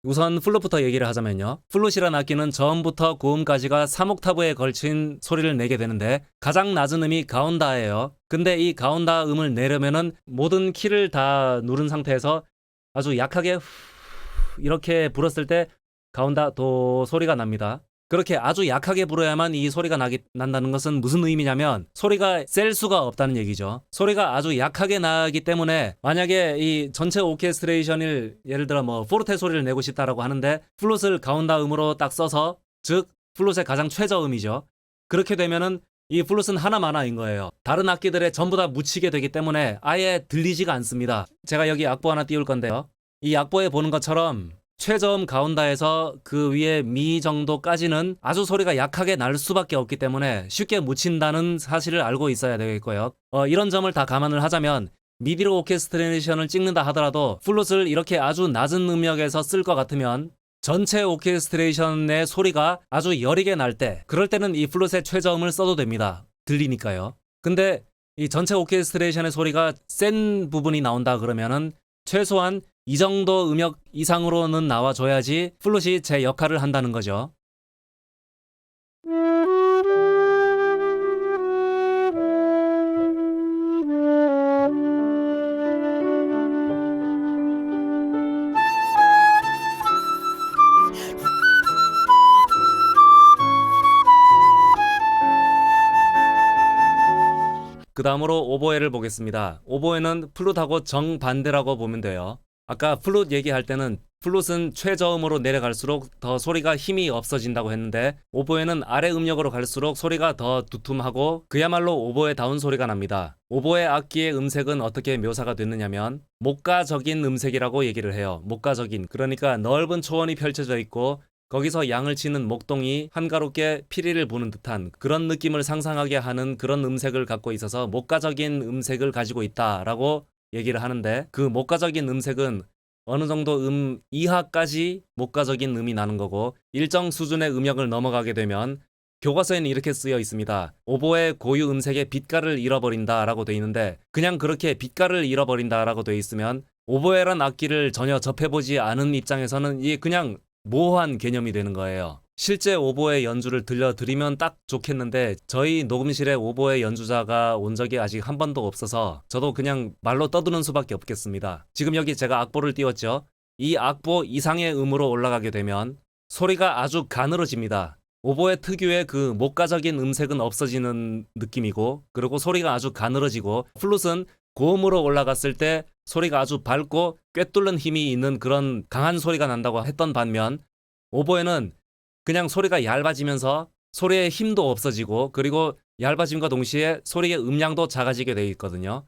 우선 플룻부터 얘기를 하자면요. 플룻이란 악기는 저음부터 고음까지가 3옥타브에 걸친 소리를 내게 되는데 가장 낮은 음이 가온다예요. 근데 이 가온다 음을 내려면은 모든 키를 다 누른 상태에서 아주 약하게 이렇게 불었을 때 가온다 도 소리가 납니다. 그렇게 아주 약하게 불어야만 이 소리가 난다는 것은 무슨 의미냐면 소리가 셀 수가 없다는 얘기죠. 소리가 아주 약하게 나기 때문에 만약에 이 전체 오케스트레이션을 예를 들어 뭐 포르테 소리를 내고 싶다라고 하는데 플룻을 가온다 음으로 딱 써서 즉 플룻의 가장 최저음이죠. 그렇게 되면은 이 플룻은 하나마나인 거예요. 다른 악기들에 전부 다 묻히게 되기 때문에 아예 들리지가 않습니다. 제가 여기 악보 하나 띄울 건데요. 이 악보에 보는 것처럼 최저음 가온다에서 그 위에 미 정도까지는 아주 소리가 약하게 날 수밖에 없기 때문에 쉽게 묻힌다는 사실을 알고 있어야 되겠고요. 이런 점을 다 감안을 하자면 미디로 오케스트레이션을 찍는다 하더라도 플룻을 이렇게 아주 낮은 음역에서 쓸 것 같으면 전체 오케스트레이션의 소리가 아주 여리게 날 때 그럴 때는 이 플룻의 최저음을 써도 됩니다. 들리니까요. 근데 이 전체 오케스트레이션의 소리가 센 부분이 나온다 그러면은 최소한 이 정도 음역 이상으로는 나와줘야지 플룻이 제 역할을 한다는 거죠. 그 다음으로 오보에를 보겠습니다. 오보에는 플룻하고 정반대라고 보면 돼요. 아까 플룻 얘기할 때는 플룻은 최저음으로 내려갈수록 더 소리가 힘이 없어진다고 했는데 오보에는 아래 음역으로 갈수록 소리가 더 두툼하고 그야말로 오보에다운 소리가 납니다. 오보에 악기의 음색은 어떻게 묘사가 됐느냐면 목가적인 음색이라고 얘기를 해요. 목가적인, 그러니까 넓은 초원이 펼쳐져 있고 거기서 양을 치는 목동이 한가롭게 피리를 부는 듯한 그런 느낌을 상상하게 하는 그런 음색을 갖고 있어서 목가적인 음색을 가지고 있다라고 얘기를 하는데 그 목가적인 음색은 어느 정도 음 이하까지 목가적인 음이 나는 거고 일정 수준의 음역을 넘어가게 되면 교과서에는 이렇게 쓰여 있습니다. 오보의 고유 음색의 빛깔을 잃어버린다 라고 돼 있는데 그냥 그렇게 빛깔을 잃어버린다 라고 돼 있으면 오보에란 악기를 전혀 접해보지 않은 입장에서는 이게 그냥 모호한 개념이 되는 거예요. 실제 오보에 연주를 들려드리면 딱 좋겠는데 저희 녹음실에 오보에 연주자가 온 적이 아직 한 번도 없어서 저도 그냥 말로 떠드는 수밖에 없겠습니다. 지금 여기 제가 악보를 띄웠죠. 이 악보 이상의 음으로 올라가게 되면 소리가 아주 가늘어집니다. 오보에 특유의 그 목가적인 음색은 없어지는 느낌이고 그리고 소리가 아주 가늘어지고 플룻은 고음으로 올라갔을 때 소리가 아주 밝고 꿰뚫는 힘이 있는 그런 강한 소리가 난다고 했던 반면 오보에는 그냥 소리가 얇아지면서 소리의 힘도 없어지고 그리고 얇아짐과 동시에 소리의 음량도 작아지게 되어 있거든요.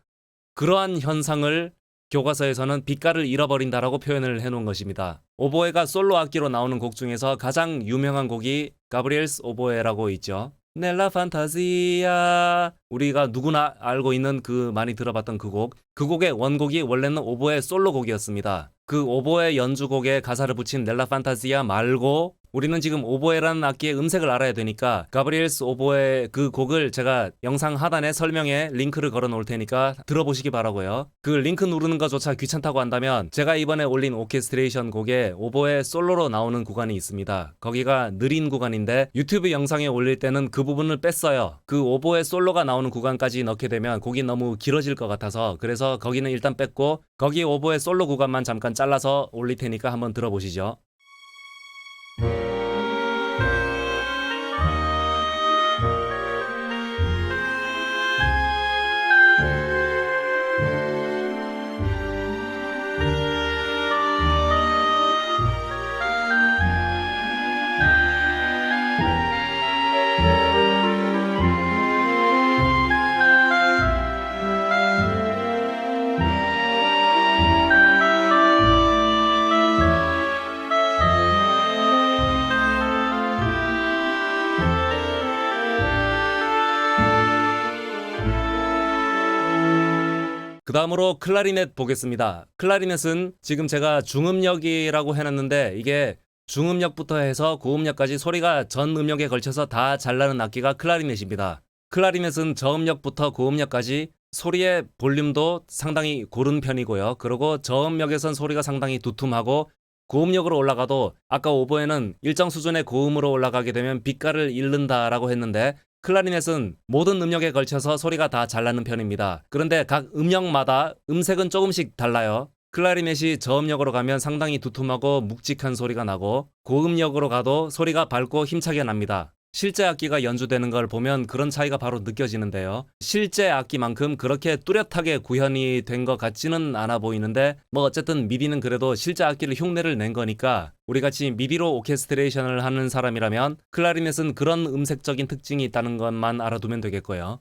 그러한 현상을 교과서에서는 빛깔을 잃어버린다라고 표현을 해놓은 것입니다. 오보에가 솔로 악기로 나오는 곡 중에서 가장 유명한 곡이 가브리엘스 오보에라고 있죠. 넬라 판타지아, 우리가 누구나 알고 있는 그 많이 들어봤던 그 곡. 그 곡의 원곡이 원래는 오보에 솔로곡이었습니다. 그 오보에 연주곡에 가사를 붙인 넬라 판타지아 말고 우리는 지금 오보에라는 악기의 음색을 알아야 되니까 가브리엘스 오보에 그 곡을 제가 영상 하단에 설명에 링크를 걸어 놓을 테니까 들어보시기 바라고요. 그 링크 누르는 것조차 귀찮다고 한다면 제가 이번에 올린 오케스트레이션 곡에 오보에 솔로로 나오는 구간이 있습니다. 거기가 느린 구간인데 유튜브 영상에 올릴 때는 그 부분을 뺐어요. 그 오보에 솔로가 나오는 구간까지 넣게 되면 곡이 너무 길어질 것 같아서 그래서 거기는 일단 뺐고 거기 오보에 솔로 구간만 잠깐 잘라서 올릴 테니까 한번 들어보시죠. 그 다음으로 클라리넷 보겠습니다. 클라리넷은 지금 제가 중음역이라고 해놨는데 이게 중음역부터 해서 고음역까지 소리가 전 음역에 걸쳐서 다 잘 나는 악기가 클라리넷입니다. 클라리넷은 저음역부터 고음역까지 소리의 볼륨도 상당히 고른 편이고요. 그리고 저음역에선 소리가 상당히 두툼하고 고음역으로 올라가도 아까 오보에는 일정 수준의 고음으로 올라가게 되면 빛깔을 잃는다라고 했는데 클라리넷은 모든 음역에 걸쳐서 소리가 다 잘 나는 편입니다. 그런데 각 음역마다 음색은 조금씩 달라요. 클라리넷이 저음역으로 가면 상당히 두툼하고 묵직한 소리가 나고 고음역으로 가도 소리가 밝고 힘차게 납니다. 실제 악기가 연주되는 걸 보면 그런 차이가 바로 느껴지는데요. 실제 악기만큼 그렇게 뚜렷하게 구현이 된 것 같지는 않아 보이는데 뭐 어쨌든 미디는 그래도 실제 악기를 흉내를 낸 거니까 우리같이 미디로 오케스트레이션을 하는 사람이라면 클라리넷은 그런 음색적인 특징이 있다는 것만 알아두면 되겠고요.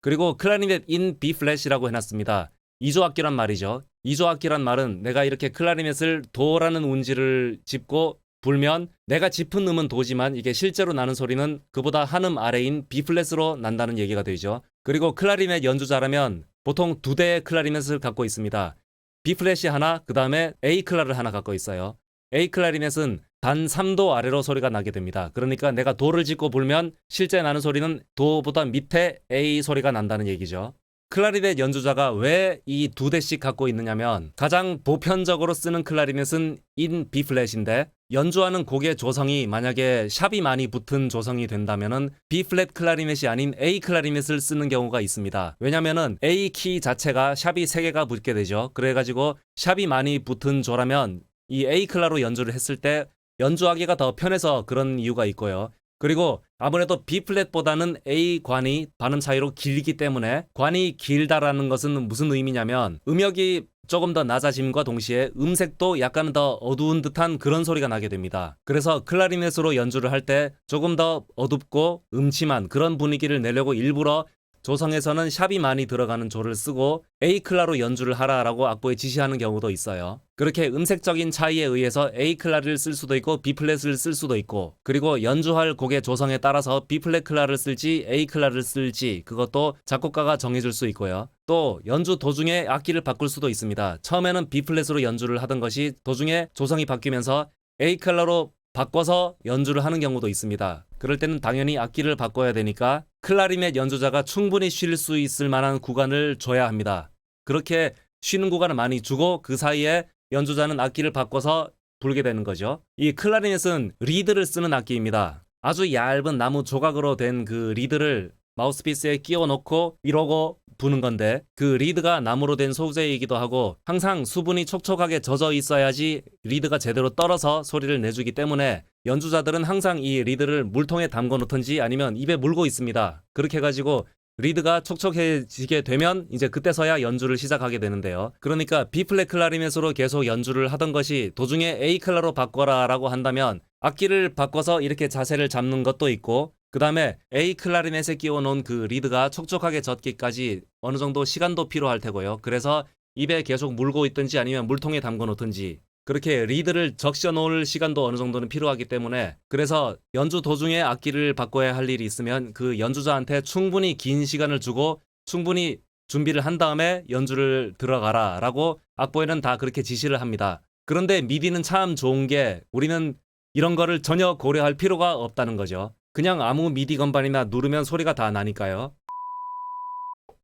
그리고 클라리넷 in B 플랫이라고 해놨습니다. 2조 악기란 말이죠. 2조 악기란 말은 내가 이렇게 클라리넷을 도라는 운지를 짚고 불면 내가 짚은 음은 도지만 이게 실제로 나는 소리는 그보다 한 음 아래인 B 플랫으로 난다는 얘기가 되죠. 그리고 클라리넷 연주자라면 보통 2대의 클라리넷을 갖고 있습니다. B 플랫이 하나, 그 다음에 A 클라를 하나 갖고 있어요. A 클라리넷은 단 3도 아래로 소리가 나게 됩니다. 그러니까 내가 도를 짚고 불면 실제 나는 소리는 도보다 밑에 A 소리가 난다는 얘기죠. 클라리넷 연주자가 왜 이 2대씩 갖고 있느냐면 가장 보편적으로 쓰는 클라리넷은 in B 플랫인데 연주하는 곡의 조성이 만약에 샵이 많이 붙은 조성이 된다면은 B 플랫 클라리넷이 아닌 A 클라리넷을 쓰는 경우가 있습니다. 왜냐면은 A 키 자체가 샵이 3개가 붙게 되죠. 그래가지고 샵이 많이 붙은 조라면 이 A 클라로 연주를 했을 때 연주하기가 더 편해서 그런 이유가 있고요. 그리고 아무래도 B 플랫보다는 A 관이 반음 차이로 길기 때문에 관이 길다라는 것은 무슨 의미냐면 음역이 조금 더 낮아짐과 동시에 음색도 약간 더 어두운 듯한 그런 소리가 나게 됩니다. 그래서 클라리넷으로 연주를 할 때 조금 더 어둡고 음침한 그런 분위기를 내려고 일부러 조성에서는 샵이 많이 들어가는 조를 쓰고 A 클라로 연주를 하라라고 악보에 지시하는 경우도 있어요. 그렇게 음색적인 차이에 의해서 A 클라를 쓸 수도 있고 B 플랫을 쓸 수도 있고 그리고 연주할 곡의 조성에 따라서 B 플랫 클라를 쓸지 A 클라를 쓸지 그것도 작곡가가 정해줄 수 있고요. 또 연주 도중에 악기를 바꿀 수도 있습니다. 처음에는 B 플랫으로 연주를 하던 것이 도중에 조성이 바뀌면서 A 클라로 바꿔서 연주를 하는 경우도 있습니다. 그럴 때는 당연히 악기를 바꿔야 되니까 클라리넷 연주자가 충분히 쉴 수 있을 만한 구간을 줘야 합니다. 그렇게 쉬는 구간을 많이 주고 그 사이에 연주자는 악기를 바꿔서 불게 되는 거죠. 이 클라리넷은 리드를 쓰는 악기입니다. 아주 얇은 나무 조각으로 된 그 리드를 마우스피스에 끼워 넣고 이러고 부는 건데 그 리드가 나무로 된 소재이기도 하고 항상 수분이 촉촉하게 젖어 있어야지 리드가 제대로 떨어서 소리를 내주기 때문에 연주자들은 항상 이 리드를 물통에 담궈 놓든지 아니면 입에 물고 있습니다. 그렇게 해가지고 리드가 촉촉해지게 되면 이제 그때서야 연주를 시작하게 되는데요. 그러니까 B 플랫 클라리넷으로 계속 연주를 하던 것이 도중에 A 클라로 바꿔라 라고 한다면 악기를 바꿔서 이렇게 자세를 잡는 것도 있고 그 다음에 A 클라리넷에 끼워 놓은 그 리드가 촉촉하게 젖기까지 어느 정도 시간도 필요할 테고요. 그래서 입에 계속 물고 있든지 아니면 물통에 담궈 놓든지 그렇게 리드를 적셔 놓을 시간도 어느 정도는 필요하기 때문에 그래서 연주 도중에 악기를 바꿔야 할 일이 있으면 그 연주자한테 충분히 긴 시간을 주고 충분히 준비를 한 다음에 연주를 들어가라 라고 악보에는 다 그렇게 지시를 합니다. 그런데 미디는 참 좋은 게 우리는 이런 거를 전혀 고려할 필요가 없다는 거죠. 그냥 아무 미디 건반이나 누르면 소리가 다 나니까요.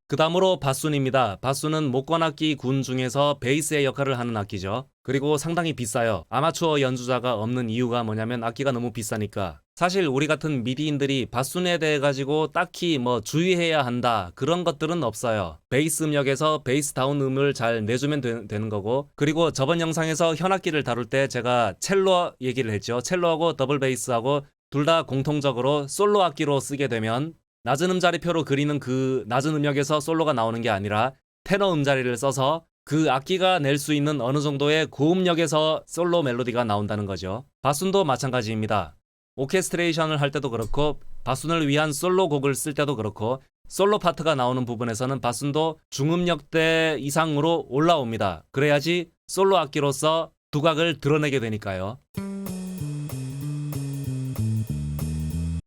그 다음으로 바순입니다. 바순은 목관악기 군 중에서 베이스의 역할을 하는 악기죠. 그리고 상당히 비싸요. 아마추어 연주자가 없는 이유가 뭐냐면 악기가 너무 비싸니까. 사실 우리 같은 미디인들이 바순에 대해 가지고 딱히 뭐 주의해야 한다 그런 것들은 없어요. 베이스 음역에서 베이스다운 음을 잘 내주면 되는 거고 그리고 저번 영상에서 현악기를 다룰 때 제가 첼로 얘기를 했죠. 첼로하고 더블 베이스하고 둘 다 공통적으로 솔로 악기로 쓰게 되면 낮은 음자리표로 그리는 그 낮은 음역에서 솔로가 나오는 게 아니라 테너 음자리를 써서 그 악기가 낼 수 있는 어느 정도의 고음역에서 솔로 멜로디가 나온다는 거죠. 바순도 마찬가지입니다. 오케스트레이션을 할 때도 그렇고 바순을 위한 솔로 곡을 쓸 때도 그렇고 솔로 파트가 나오는 부분에서는 바순도 중음역대 이상으로 올라옵니다. 그래야지 솔로 악기로서 두각을 드러내게 되니까요.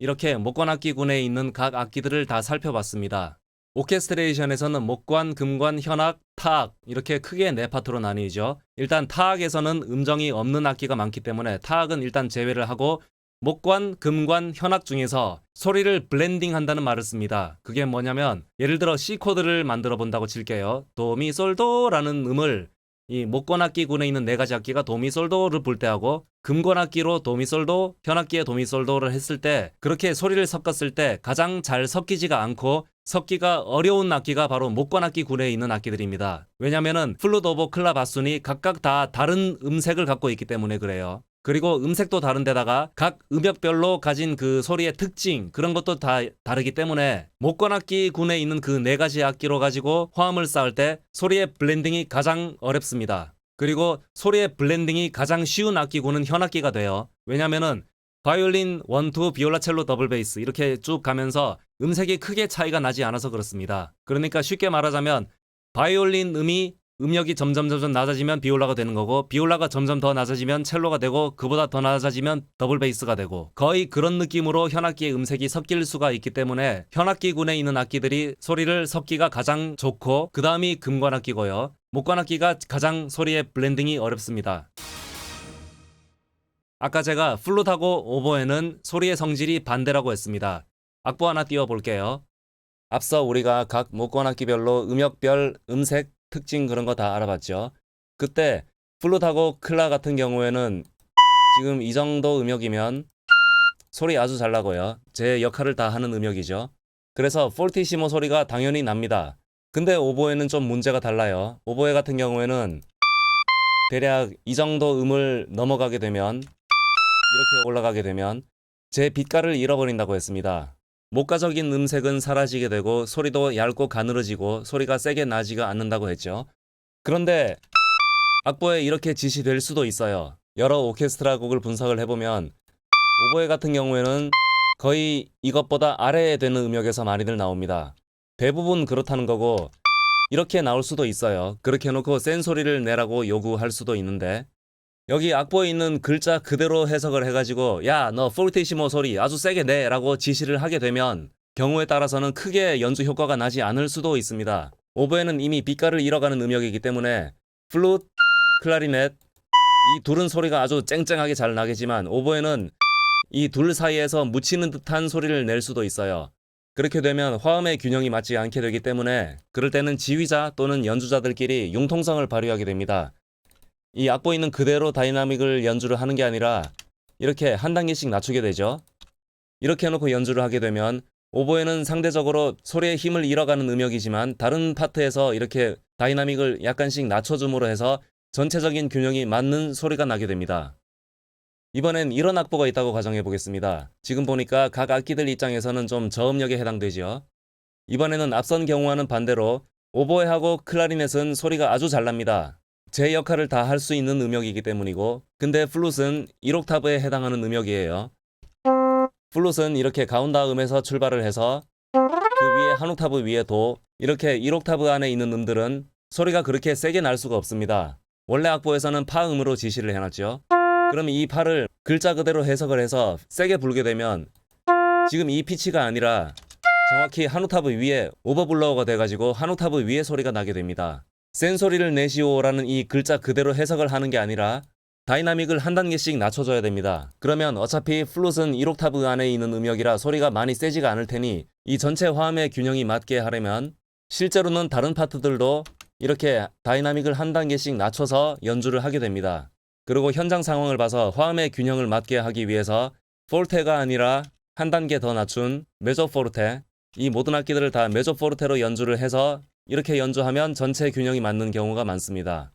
이렇게 목관악기군에 있는 각 악기들을 다 살펴봤습니다. 오케스트레이션에서는 목관, 금관, 현악, 타악 이렇게 크게 네 파트로 나뉘죠. 일단 타악에서는 음정이 없는 악기가 많기 때문에 타악은 일단 제외를 하고 목관, 금관, 현악 중에서 소리를 블렌딩 한다는 말을 씁니다. 그게 뭐냐면 예를 들어 C 코드를 만들어 본다고 칠게요. 도미솔도라는 음을 이 목관악기군에 있는 네 가지 악기가 도미솔도를 불 때 하고 금관악기로 도미솔도, 현악기에 도미솔도를 했을 때 그렇게 소리를 섞었을 때 가장 잘 섞이지가 않고 섞기가 어려운 악기가 바로 목관악기 군에 있는 악기들입니다. 왜냐면은 플룻, 오보, 클라, 바순이 각각 다 다른 음색을 갖고 있기 때문에 그래요. 그리고 음색도 다른데다가 각 음역별로 가진 그 소리의 특징 그런 것도 다 다르기 때문에 목관악기 군에 있는 그 네 가지 악기로 가지고 화음을 쌓을 때 소리의 블렌딩이 가장 어렵습니다. 그리고 소리의 블렌딩이 가장 쉬운 악기군은 현악기가 돼요. 왜냐면은 바이올린, 원투, 비올라첼로, 더블 베이스 이렇게 쭉 가면서 음색이 크게 차이가 나지 않아서 그렇습니다. 그러니까 쉽게 말하자면 바이올린 음역이 점점 낮아지면 비올라가 되는 거고 비올라가 점점 더 낮아지면 첼로가 되고 그보다 더 낮아지면 더블 베이스가 되고 거의 그런 느낌으로 현악기의 음색이 섞일 수가 있기 때문에 현악기군에 있는 악기들이 소리를 섞기가 가장 좋고 그 다음이 금관악기고요. 목관악기가 가장 소리의 블렌딩이 어렵습니다. 아까 제가 플룻하고 오보에는 소리의 성질이 반대라고 했습니다. 악보 하나 띄워볼게요. 앞서 우리가 각 목관악기별로 음역별, 음색, 특징 그런 거 다 알아봤죠. 그때 플룻하고 클라 같은 경우에는 지금 이 정도 음역이면 소리 아주 잘 나고요. 제 역할을 다 하는 음역이죠. 그래서 폴티시모 소리가 당연히 납니다. 근데 오보에는 좀 문제가 달라요. 오보에 같은 경우에는 대략 이 정도 음을 넘어가게 되면 이렇게 올라가게 되면 제 빛깔을 잃어버린다고 했습니다. 목가적인 음색은 사라지게 되고 소리도 얇고 가늘어지고 소리가 세게 나지가 않는다고 했죠. 그런데 악보에 이렇게 지시될 수도 있어요. 여러 오케스트라 곡을 분석을 해보면 오보에 같은 경우에는 거의 이것보다 아래에 되는 음역에서 많이들 나옵니다. 대부분 그렇다는 거고 이렇게 나올 수도 있어요. 그렇게 해놓고 센 소리를 내라고 요구할 수도 있는데 여기 악보에 있는 글자 그대로 해석을 해가지고 야, 너 폴티시모 소리 아주 세게 내 라고 지시를 하게 되면 경우에 따라서는 크게 연주 효과가 나지 않을 수도 있습니다. 오보에는 이미 빛깔을 잃어가는 음역이기 때문에 플룻, 클라리넷 이 둘은 소리가 아주 쨍쨍하게 잘 나겠지만 오보에는 이 둘 사이에서 묻히는 듯한 소리를 낼 수도 있어요. 그렇게 되면 화음의 균형이 맞지 않게 되기 때문에 그럴 때는 지휘자 또는 연주자들끼리 융통성을 발휘하게 됩니다. 이 악보에 있는 그대로 다이나믹을 연주를 하는 게 아니라 이렇게 한 단계씩 낮추게 되죠. 이렇게 해놓고 연주를 하게 되면 오보에는 상대적으로 소리의 힘을 잃어가는 음역이지만 다른 파트에서 이렇게 다이나믹을 약간씩 낮춰줌으로 해서 전체적인 균형이 맞는 소리가 나게 됩니다. 이번엔 이런 악보가 있다고 가정해 보겠습니다. 지금 보니까 각 악기들 입장에서는 좀 저음역에 해당되죠. 이번에는 앞선 경우와는 반대로 오보에하고 클라리넷은 소리가 아주 잘 납니다. 제 역할을 다 할 수 있는 음역이기 때문이고 근데 플룻은 1옥타브에 해당하는 음역이에요. 플룻은 이렇게 가운다음에서 출발을 해서 그 위에 한 옥타브 위에 도 이렇게 1옥타브 안에 있는 음들은 소리가 그렇게 세게 날 수가 없습니다. 원래 악보에서는 파음으로 지시를 해놨죠. 그럼 이 파를 글자 그대로 해석을 해서 세게 불게 되면 지금 이 피치가 아니라 정확히 한 옥타브 위에 오버블로어가 돼가지고 한 옥타브 위에 소리가 나게 됩니다. 센 소리를 내시오라는 이 글자 그대로 해석을 하는 게 아니라 다이나믹을 한 단계씩 낮춰줘야 됩니다. 그러면 어차피 플룻은 1옥타브 안에 있는 음역이라 소리가 많이 세지가 않을 테니 이 전체 화음의 균형이 맞게 하려면 실제로는 다른 파트들도 이렇게 다이나믹을 한 단계씩 낮춰서 연주를 하게 됩니다. 그리고 현장 상황을 봐서 화음의 균형을 맞게 하기 위해서 포르테가 아니라 한 단계 더 낮춘 메조 포르테 이 모든 악기들을 다 메조 포르테로 연주를 해서 이렇게 연주하면 전체 균형이 맞는 경우가 많습니다.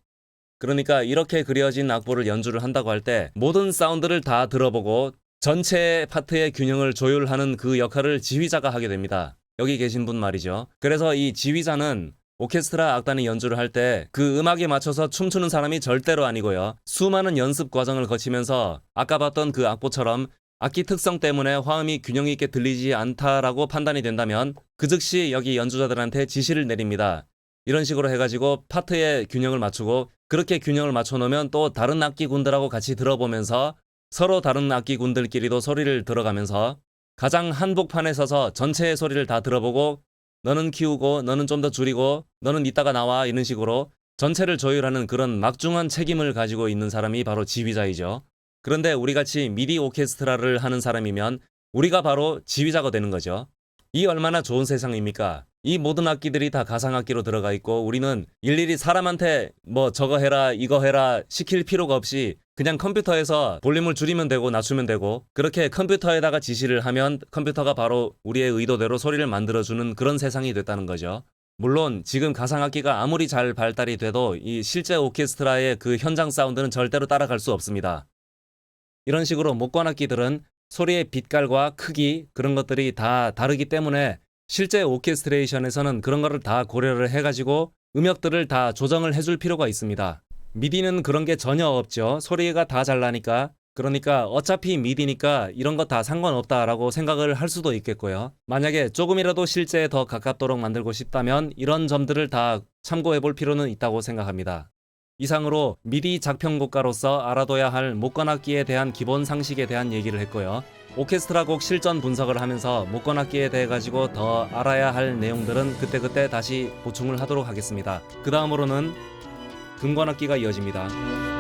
그러니까 이렇게 그려진 악보를 연주를 한다고 할 때 모든 사운드를 다 들어보고 전체 파트의 균형을 조율하는 그 역할을 지휘자가 하게 됩니다. 여기 계신 분 말이죠. 그래서 이 지휘자는 오케스트라 악단이 연주를 할 때 그 음악에 맞춰서 춤추는 사람이 절대로 아니고요. 수많은 연습 과정을 거치면서 아까 봤던 그 악보처럼 악기 특성 때문에 화음이 균형 있게 들리지 않다라고 판단이 된다면 그 즉시 여기 연주자들한테 지시를 내립니다. 이런 식으로 해가지고 파트의 균형을 맞추고 그렇게 균형을 맞춰놓으면 또 다른 악기군들하고 같이 들어보면서 서로 다른 악기군들끼리도 소리를 들어가면서 가장 한복판에 서서 전체의 소리를 다 들어보고 너는 키우고 너는 좀 더 줄이고 너는 이따가 나와 이런 식으로 전체를 조율하는 그런 막중한 책임을 가지고 있는 사람이 바로 지휘자이죠. 그런데 우리같이 미디 오케스트라를 하는 사람이면 우리가 바로 지휘자가 되는 거죠. 이 얼마나 좋은 세상입니까? 이 모든 악기들이 다 가상악기로 들어가 있고 우리는 일일이 사람한테 뭐 저거 해라 이거 해라 시킬 필요가 없이 그냥 컴퓨터에서 볼륨을 줄이면 되고 낮추면 되고 그렇게 컴퓨터에다가 지시를 하면 컴퓨터가 바로 우리의 의도대로 소리를 만들어주는 그런 세상이 됐다는 거죠. 물론 지금 가상악기가 아무리 잘 발달이 돼도 이 실제 오케스트라의 그 현장 사운드는 절대로 따라갈 수 없습니다. 이런 식으로 목관악기들은 소리의 빛깔과 크기 그런 것들이 다 다르기 때문에 실제 오케스트레이션에서는 그런 거를 다 고려를 해가지고 음역들을 다 조정을 해줄 필요가 있습니다. 미디는 그런 게 전혀 없죠. 소리가 다 잘 나니까. 그러니까 어차피 미디니까 이런 거 다 상관없다라고 생각을 할 수도 있겠고요. 만약에 조금이라도 실제에 더 가깝도록 만들고 싶다면 이런 점들을 다 참고해 볼 필요는 있다고 생각합니다. 이상으로 미디 작편곡가로서 알아둬야 할 목관악기에 대한 기본 상식에 대한 얘기를 했고요. 오케스트라 곡 실전 분석을 하면서 목관악기에 대해 가지고 더 알아야 할 내용들은 그때그때 다시 보충을 하도록 하겠습니다. 그 다음으로는 금관악기가 이어집니다.